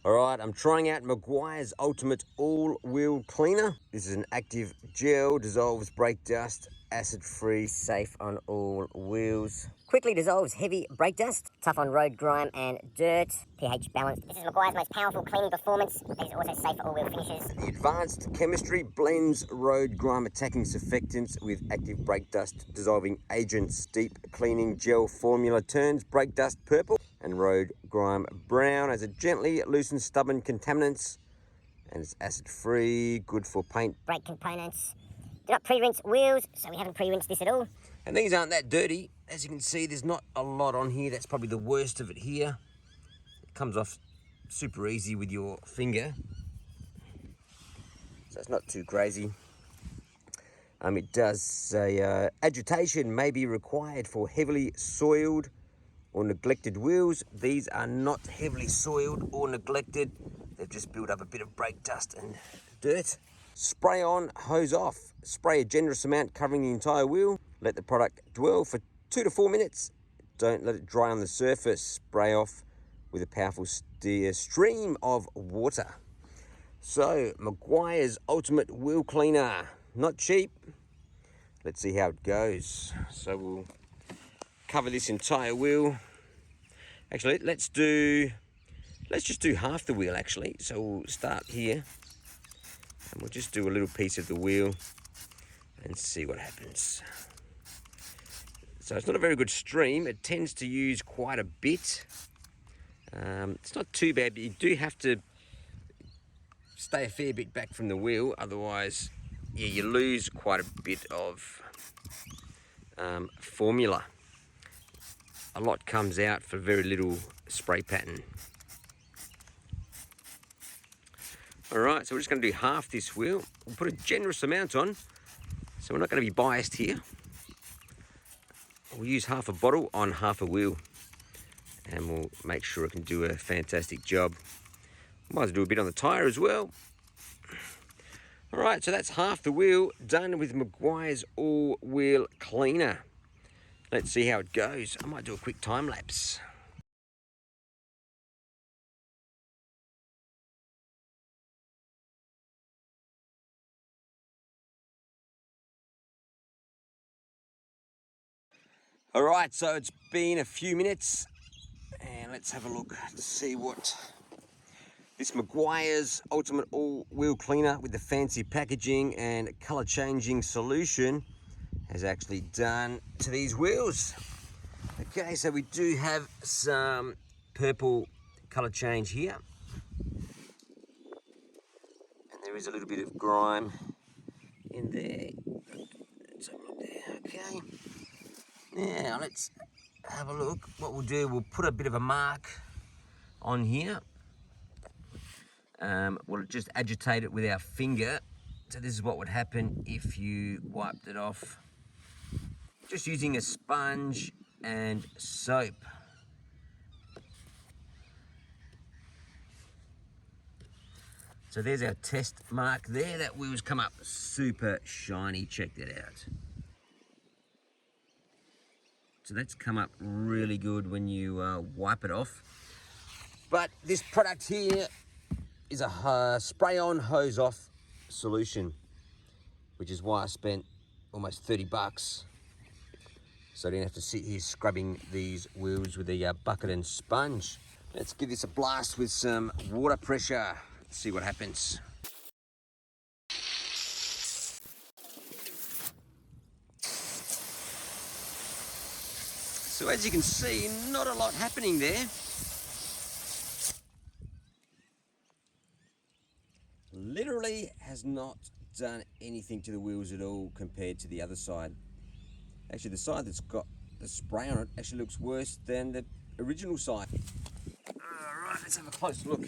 All right, I'm trying out Meguire's Ultimate All-Wheel Cleaner. This is an active gel, dissolves brake dust, acid-free, safe on all wheels. Quickly dissolves heavy brake dust, tough on road grime and dirt, pH balanced. This is Meguire's most powerful cleaning performance. It is also safe for all-wheel finishes. The advanced chemistry blends road grime attacking surfactants with active brake dust dissolving agents. Deep cleaning gel formula turns brake dust purple and road grime brown as it gently loosens stubborn contaminants, and it's acid free, good for paint, brake components. Do not pre-rinse wheels, so we haven't pre-rinsed this at all. And these aren't that dirty. As you can see, there's not a lot on here. That's probably the worst of it here. It comes off super easy with your finger, so it's not too crazy. It does say agitation may be required for heavily soiled or neglected wheels. These are not heavily soiled or neglected. They've just built up a bit of brake dust and dirt. Spray on, hose off. Spray a generous amount covering the entire wheel. Let the product dwell for 2 to 4 minutes. Don't let it dry on the surface. Spray off with a powerful stream of water. So, Meguire's Ultimate Wheel Cleaner. Not cheap. Let's see how it goes. So we'll cover this entire wheel. Actually, let's just do half the wheel actually. So we'll start here and we'll just do a little piece of the wheel and see what happens. So it's not a very good stream. It tends to use quite a bit. It's not too bad, but you do have to stay a fair bit back from the wheel, otherwise yeah, you lose quite a bit of formula. A lot comes out for very little spray pattern. All right, so we're just going to do half this wheel. We'll put a generous amount on, so we're not going to be biased here. We'll use half a bottle on half a wheel, and we'll make sure it can do a fantastic job. Might as well do a bit on the tyre as well. All right, so that's half the wheel done with Meguire's All-Wheel Cleaner. Let's see how it goes. I might do a quick time lapse. All right, so it's been a few minutes, and let's have a look to see what this Meguire's Ultimate All-Wheel Cleaner with the fancy packaging and color-changing solution has actually done to these wheels. Okay, so we do have some purple color change here, and there is a little bit of grime in there. Let's have a look there. Okay, now let's have a look. What we'll do, we'll put a bit of a mark on here. We'll just agitate it with our finger. So this is what would happen if you wiped it off just using a sponge and soap. So there's our test mark there. That wheel's come up super shiny. Check that out. So that's come up really good when you wipe it off. But this product here is a spray-on, hose-off solution, which is why I spent almost 30 bucks. So I didn't have to sit here scrubbing these wheels with a bucket and sponge. Let's give this a blast with some water pressure. Let's see what happens. So as you can see, not a lot happening there. Literally has not done anything to the wheels at all compared to the other side. Actually, the side that's got the spray on it actually looks worse than the original side. All right, let's have a close look.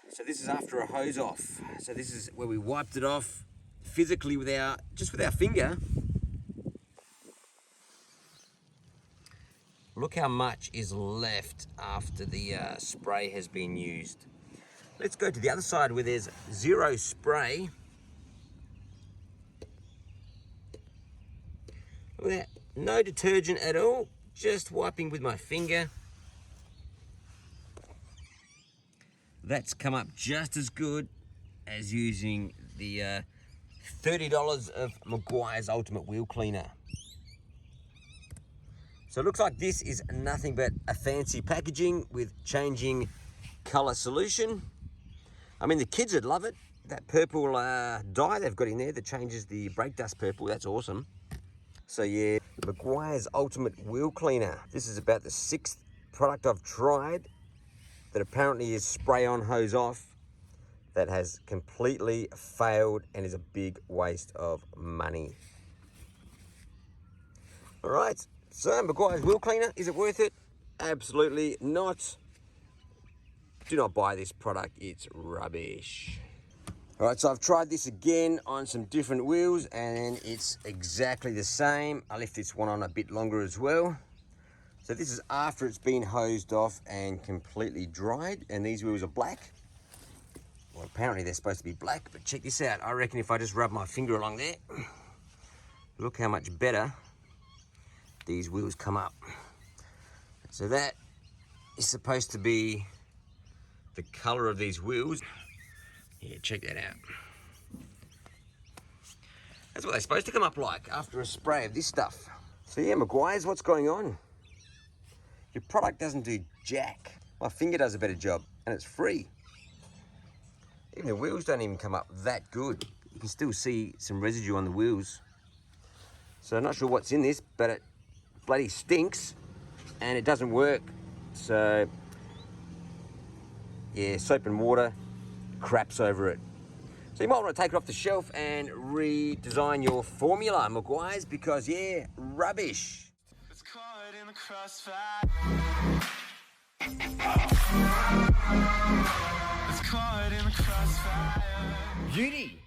So this is after a hose off. So this is where we wiped it off physically with just with our finger. Look how much is left after the spray has been used. Let's go to the other side where there's zero spray. Look at that, no detergent at all, just wiping with my finger. That's come up just as good as using the $30 of Meguire's Ultimate Wheel Cleaner. So it looks like this is nothing but a fancy packaging with changing color solution. I mean, the kids would love it. That purple dye they've got in there that changes the brake dust purple, that's awesome. So yeah, Meguire's Ultimate Wheel Cleaner. This is about the 6th product I've tried that apparently is spray on, hose off, that has completely failed and is a big waste of money. All right, so Meguire's Wheel Cleaner, is it worth it? Absolutely not. Do not buy this product, it's rubbish. All right, so I've tried this again on some different wheels and it's exactly the same. I left this one on a bit longer as well. So this is after it's been hosed off and completely dried, and these wheels are black. Well, apparently they're supposed to be black, but check this out. I reckon if I just rub my finger along there, look how much better these wheels come up. So that is supposed to be the color of these wheels. Yeah, check that out. That's what they're supposed to come up like after a spray of this stuff. So yeah, Meguire's, what's going on? Your product doesn't do jack. My finger does a better job, and it's free. Even the wheels don't even come up that good. You can still see some residue on the wheels. So I'm not sure what's in this, but it bloody stinks, and it doesn't work. So yeah, soap and water craps over it. So you might want to take it off the shelf and redesign your formula, Meguire's, because yeah, rubbish. It's caught in the crossfire. It's caught in the crossfire. Beauty.